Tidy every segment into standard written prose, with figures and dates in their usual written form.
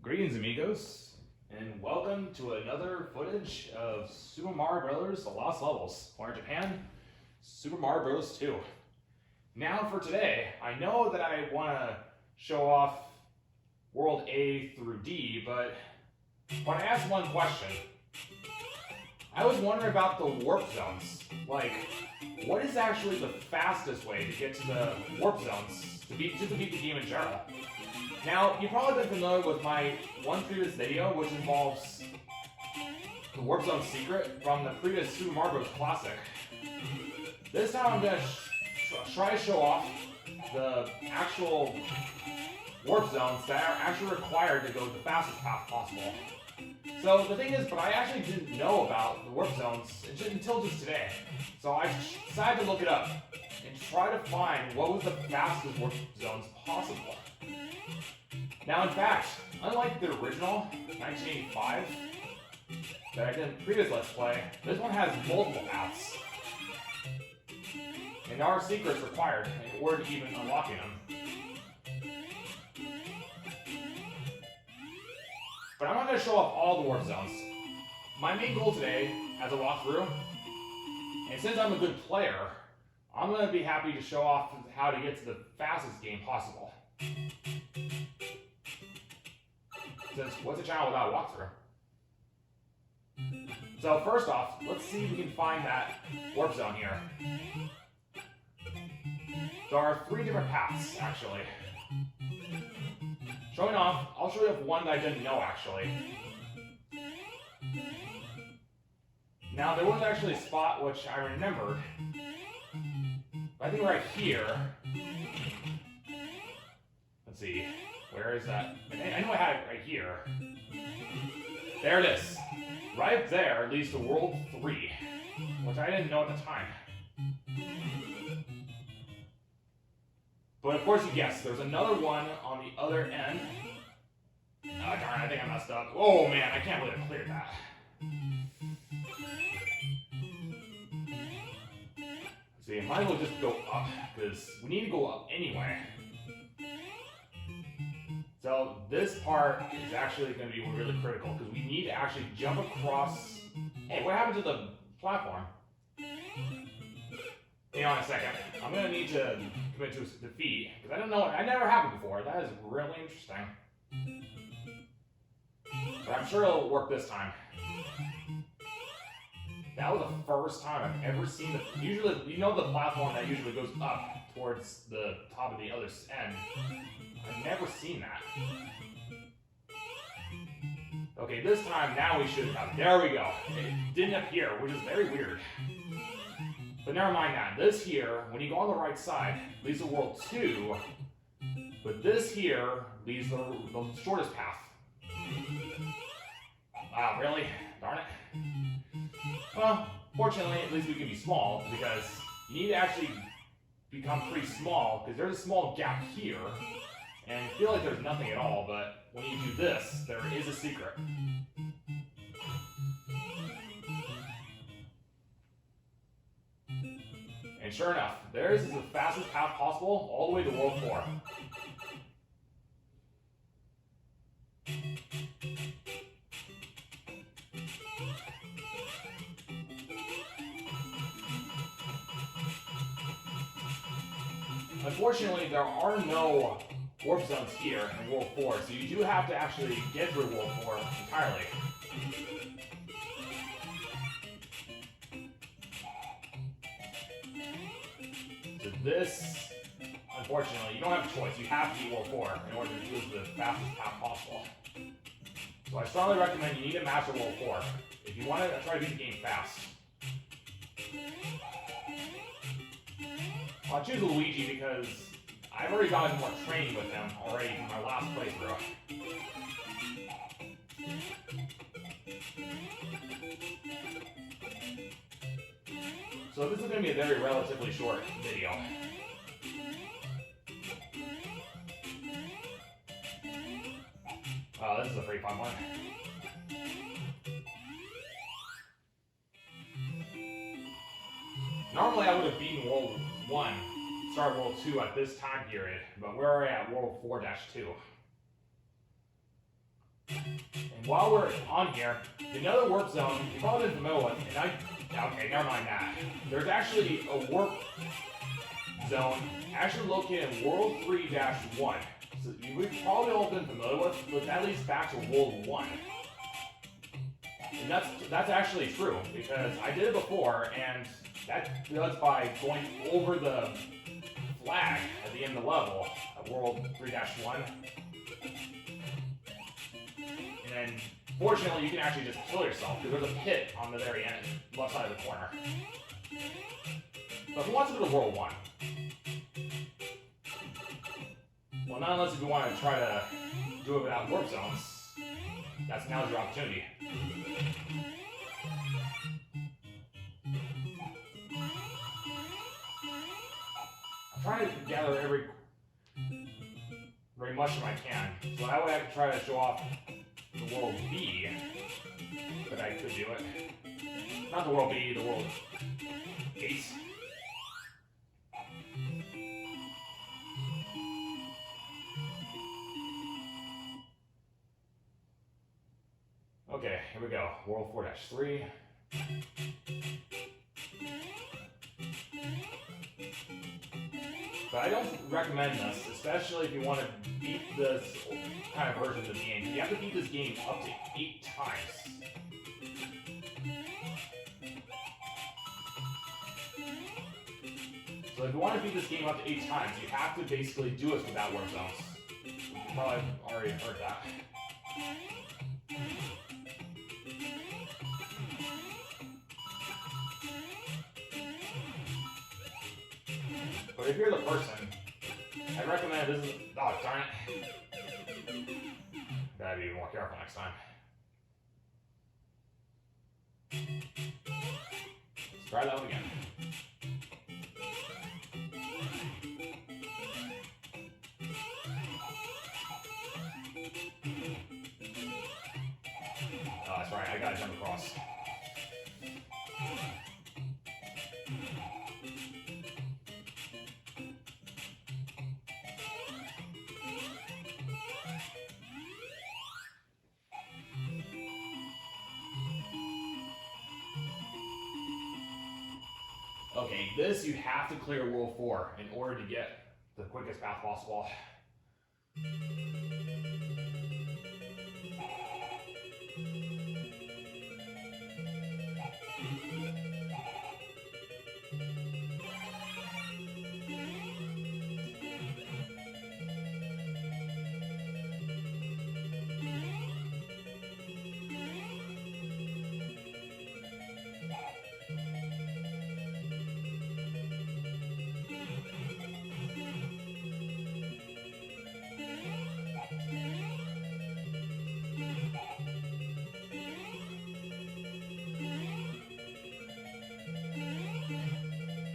Greetings amigos, and welcome to another footage of Super Mario Bros. The Lost Levels, or in Japan, Super Mario Bros. 2. Now for today, I know that I want to show off World A through D, but when I asked one question, I was wondering about the warp zones. Like, what is actually the fastest way to get to the warp zones to beat the game in general? Now, you've probably been familiar with my one previous video, which involves the Warp Zone secret from the previous Super Mario Bros. Classic. This time I'm going to try to show off the actual warp zones that are actually required to go the fastest path possible. So the thing is, but I actually didn't know about the warp zones until just today. So I decided to look it up and try to find what was the fastest warp zones possible. Now, in fact, unlike the original 1985 that I did in the previous Let's Play, this one has multiple paths. And there are secrets required in order to even unlocking them. But I'm not going to show off all the warp zones. My main goal today, as I walk through, and since I'm a good player, I'm going to be happy to show off how to get to the fastest game possible. Since what's a channel without a walkthrough? So first off, let's see if we can find that warp zone here. There are 3 different paths, actually. Showing off, I'll show you one that I didn't know, actually. Now, there was actually a spot which I remembered. I think right here. Let's see. Where is that? I know I had it right here. There it is. Right there leads to World 3, which I didn't know at the time. But of course you guessed, there's another one on the other end. Oh darn, I think I messed up. Oh man, I can't believe I cleared that. See, I might as well just go up, because we need to go up anyway. So this part is actually going to be really critical, because we need to actually jump across... Hey, what happened to the platform? Hang on a second. I'm going to need to commit to a defeat, because I don't know, that never happened before. That is really interesting. But I'm sure it'll work this time. That was the first time I've ever seen the... Usually, you know the platform that usually goes up towards the top of the other end. I've never seen that. Okay, this time, now we should have... There we go. It didn't appear, which is very weird. But never mind that. This here, when you go on the right side, leads to World 2. But this here leads the shortest path. Wow, really? Darn it. Well, fortunately, at least we can be small, because you need to actually become pretty small, because there's a small gap here. And I feel like there's nothing at all, but when you do this, there is a secret. And sure enough, theirs is the fastest path possible, all the way to World 4. Unfortunately, there are no warp zones here in World 4, so you do have to actually get through World 4 entirely. So this, unfortunately, you don't have a choice. You have to beat World 4 in order to use the fastest path possible. So I strongly recommend you need to master World 4 if you want to try to beat the game fast. I'll choose Luigi because I've already gotten more training with him already in my last playthrough. So this is going to be a very relatively short video. Oh, this is a pretty fun one. Normally I would have beaten World 1, start World 2 at this time period, but we're already at World 4-2. And while we're on here, another warp zone you've probably been familiar with, and okay, never mind that. There's actually a warp zone actually located in World 3-1. So you've probably all been familiar with that leads back to World 1. And that's actually true, because I did it before, and that does by going over the flag at the end of the level at World 3-1. And then, fortunately, you can actually just kill yourself, because there's a pit on the very end, left side of the corner. But who wants to go to World 1? Well, not unless if you want to try to do it without warp zones. Now's your opportunity. I'm trying to gather very much as I can, so that way I can try to show off the World B, but I could do it. Not the World B, the World 8. Okay, here we go. World 4-3. But I don't recommend this, especially if you want to beat this kind of version of the game. You have to beat this game up to 8 times. So if you want to beat this game up to 8 times, you have to basically do it without warp zones. You probably already heard that. But if you're the person, I recommend this is. Oh, darn it. Gotta be more careful next time. Let's try that one again. Oh, that's right, I gotta jump across. Okay, this you have to clear World 4 in order to get the quickest path possible.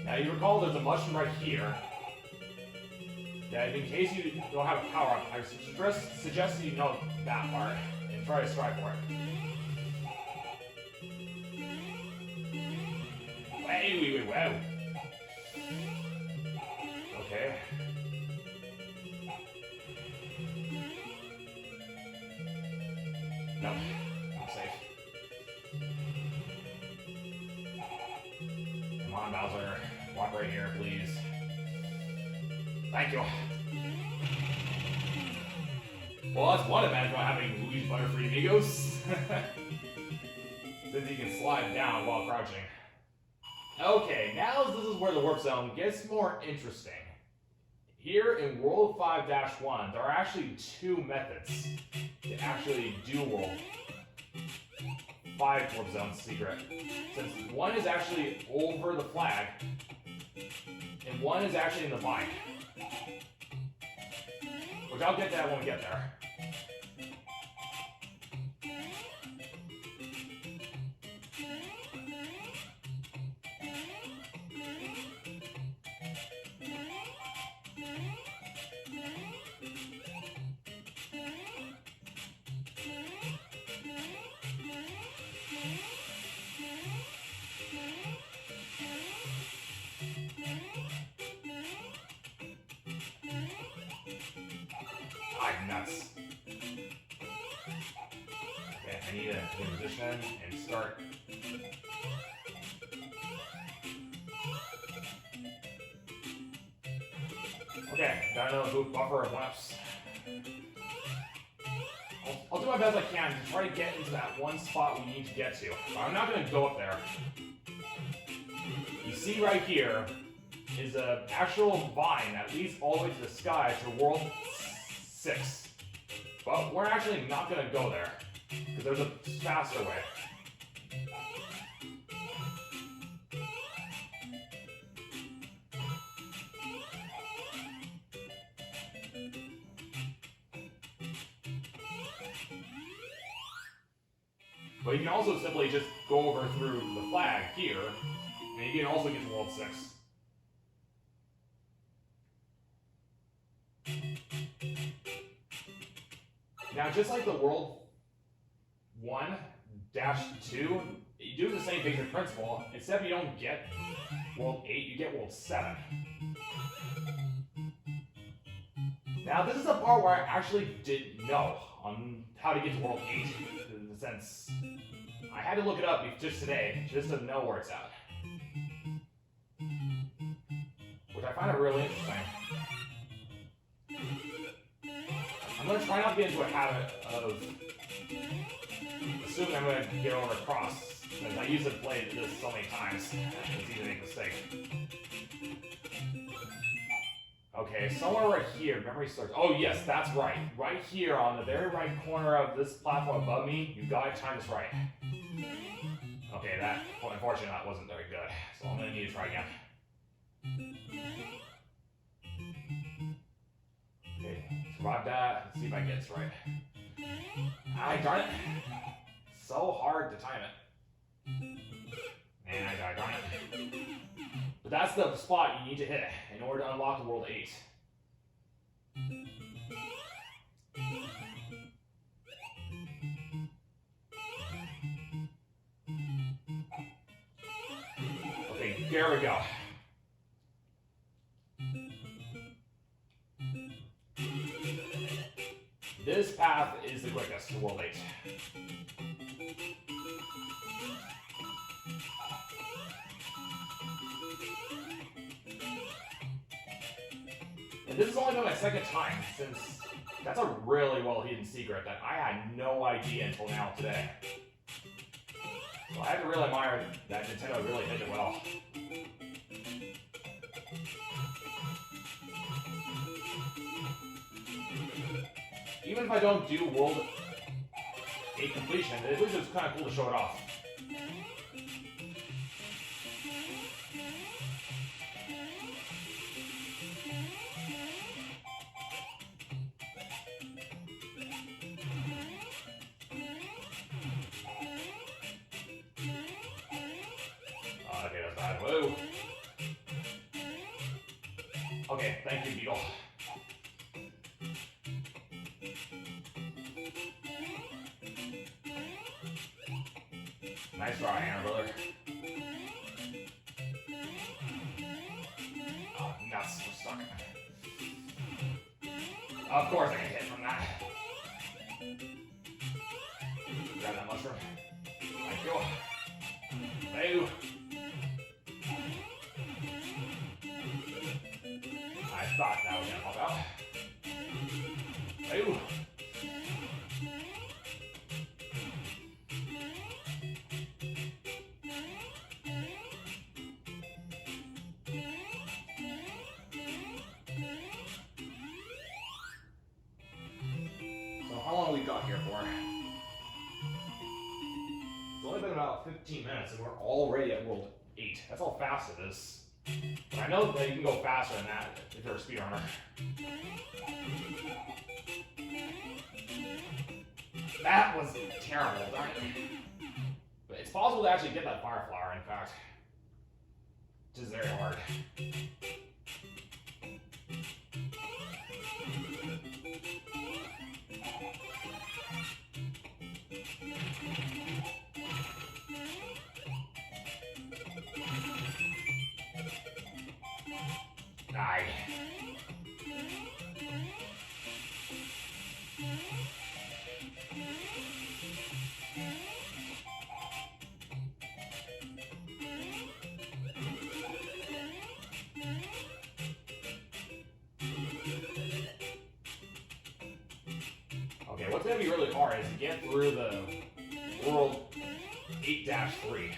Now you recall there's a mushroom right here. That in case you don't have a power up, I suggest you know that part and try to strive for it. Wait, wow. Okay. No, I'm safe. Come on, Bowser. Walk right here, please. Thank you. Well, that's one advantage about having Luigi's Butterfree Amigos. Since he can slide down while crouching. Okay, now this is where the warp zone gets more interesting. Here in World 5-1, there are actually 2 methods to actually do World 5 warp zone secret. Since one is actually over the flag, and one is actually in the bind. Which I'll get to that when we get there. I'm nuts. I need to get in position and start. Okay, got another move buffer of laps. I'll do my best I can to try to get into that one spot we need to get to. But I'm not going to go up there. You see right here is an actual vine that leads all the way to the sky to World 6. But we're actually not going to go there, because there's a faster way. But you can also simply just go over through the flag here, and you can also get to World 6. Now, just like the World 1-2, you do the same basic principle, except you don't get World 8, you get World 7. Now, this is the part where I actually didn't know on how to get to World 8, in the sense I had to look it up just today, just to know where it's at. Which I find it really interesting. I'm going to try not to get into a habit of assuming I'm going to get over across, because I used to play this so many times, it's easy to make a mistake. Okay, somewhere right here, memory starts. Oh yes, that's right. Right here on the very right corner of this platform above me, you gotta time this right. Okay, unfortunately that wasn't very good, so I'm gonna need to try again. Okay, survive that. Let's see if I get this right. Darn it. So hard to time it. And I darn it. But that's the spot you need to hit in order to unlock the World 8. Okay, there we go. This path is the quickest to World 8. And this has only been my second time, since that's a really well hidden secret that I had no idea until now today. So I have to really admire that Nintendo really hid it well. Even if I don't do World 8 completion, at least it's kind of cool to show it off. Okay, that's bad. Whoa. Okay, thank you, Beetle. Nice try, Anna, brother. Oh, nuts, we're stuck. Of course I can hit from that. Grab that mushroom. Thank you. Hey. I thought that was gonna pop out. Hey. How long have we got here for? It's only been about 15 minutes and we're already at World 8. That's how fast it is. But I know that you can go faster than that if you're a speedrunner. That was terrible, darn it. But it's possible to actually get that fire flower, in fact. Which is very hard. Aye. what's going to be really hard is to get through the World 8-3.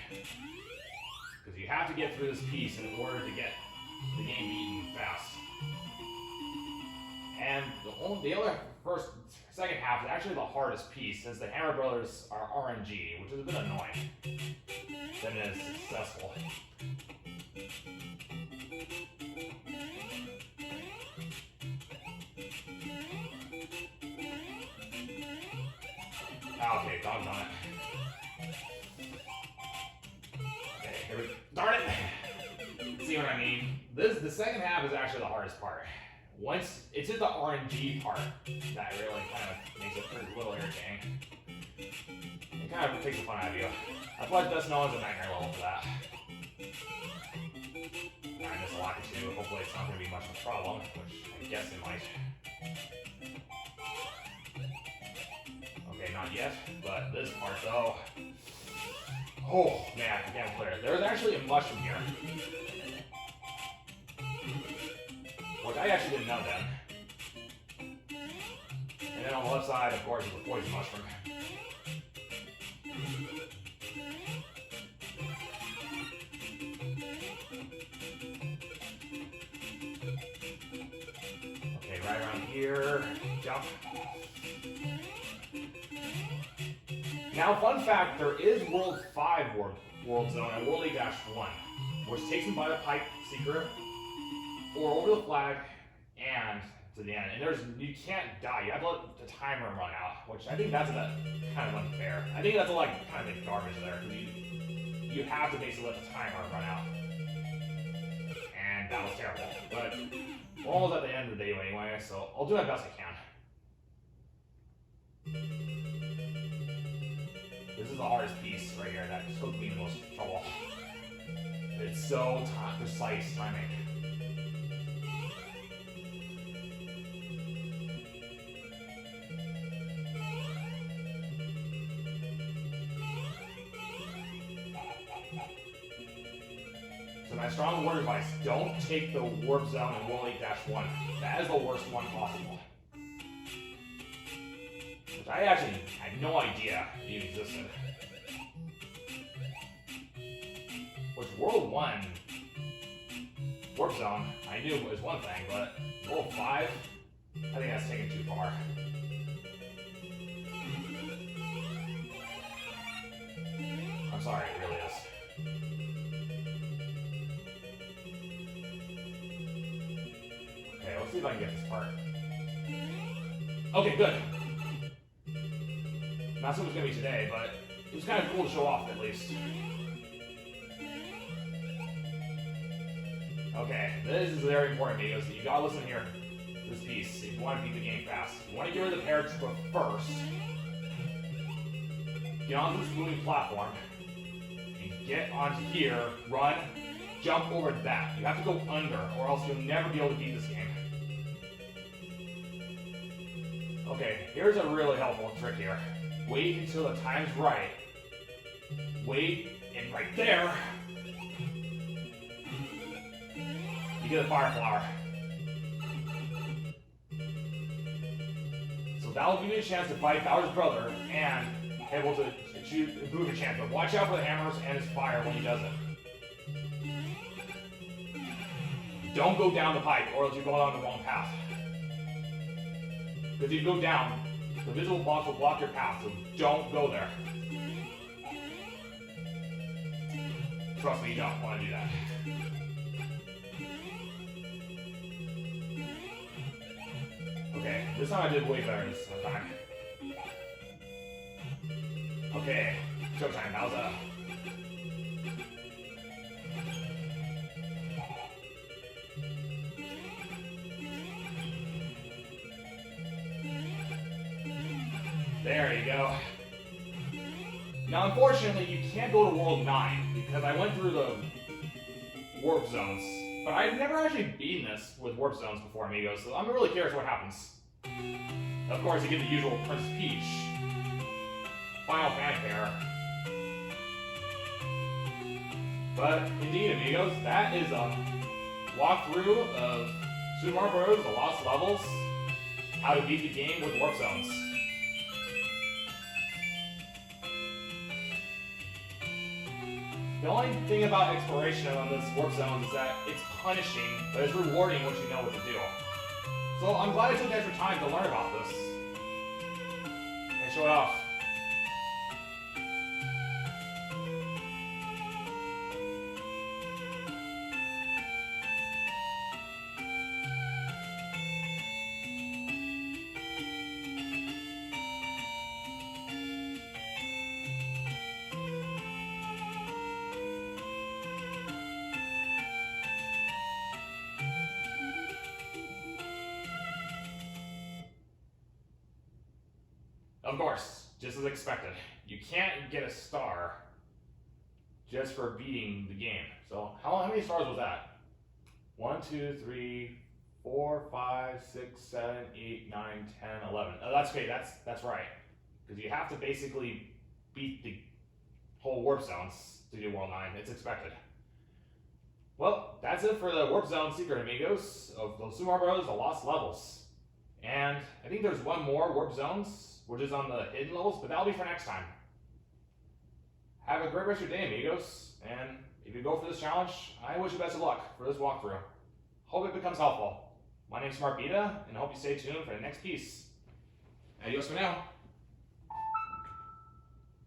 Because you have to get through this piece in order to get the game beaten fast. And the other second half is actually the hardest piece, since the Hammer Brothers are RNG, which is a bit annoying than it is successful. Okay, doggone it. Okay, here we go. Darn it! See what I mean? The second half is actually the hardest part. Once it's in the RNG part that really kind of makes it a little irritating. It kind of takes the fun out of you. That's why it's best known as a nightmare level for that. I missed a lot of two. Hopefully it's not going to be much of a problem, which I guess it might. Okay, not yet, but this part though. Oh man, I can't clear it. There's actually a mushroom here. Which I actually didn't know then. And then on the left side, of course, is the poison mushroom. Okay, right around here, jump. Now, fun fact, there is World 5 World Zone and World 8-1, which takes them by the pipe secret, or over the flag, and to the end. And you can't die. You have to let the timer run out, which I think that's kind of unfair. I think that's kind of garbage there, because you have to basically let the timer run out. And that was terrible. But we're almost at the end of the day anyway, so I'll do my best I can. This is the hardest piece right here that took me the most trouble. It's so precise timing. So my strong word advice, don't take the warp zone in World 8-1. That is the worst one possible. Which I actually had no idea even existed. Which World 1 warp zone, I knew was one thing, but World 5, I think that's taken too far. I'm sorry, it really is. Okay, let's see if I can get this part. Okay, good. Not so much going to be today, but it was kind of cool to show off at least. Okay, this is very important because you gotta listen here. This piece, if you want to beat the game fast, you want to get rid of the paratrooper first. Get onto this moving platform, and get onto here, run, jump over that. You have to go under, or else you'll never be able to beat this game. Okay, here's a really helpful trick here. Wait until the time's right. Wait, and right there, you get a fire flower. So that'll give you a chance to fight Bowser's brother and able to improve your chance. But watch out for the hammers and his fire when he does it. Don't go down the pipe or else you're going on the wrong path. Because if you go down, the visible box will block your path, so don't go there. Trust me, you don't want to do that. Okay, this time I did way better this time. Okay, showtime, Bowser. There you go. Now, unfortunately, you can't go to World 9 because I went through the warp zones, but I've never actually beaten this with warp zones before, amigos, so I'm really curious what happens. Of course, you get the usual Princess Peach, final fanfare. But indeed, amigos, that is a walkthrough of Super Mario Bros. The Lost Levels, how to beat the game with warp zones. The only thing about exploration on this warp zone is that it's punishing, but it's rewarding once you know what to do. So I'm glad I took the extra time to learn about this and show it off. Of course, just as expected, you can't get a star just for beating the game. So how many stars was that? 1, 2, 3, 4, 5, 6, 7, 8, 9, 10, 11. Oh, that's okay, that's right. Because you have to basically beat the whole warp zones to do World 9. It's expected. Well, that's it for the Warp Zone Secret, amigos, of the Super Mario Bros. The Lost Levels. And I think there's one more Warp Zones, which is on the hidden levels, but that'll be for next time. Have a great rest of your day, amigos, and if you go for this challenge, I wish you best of luck for this walkthrough. Hope it becomes helpful. My name's Smart Beta, and I hope you stay tuned for the next piece. Adios for now.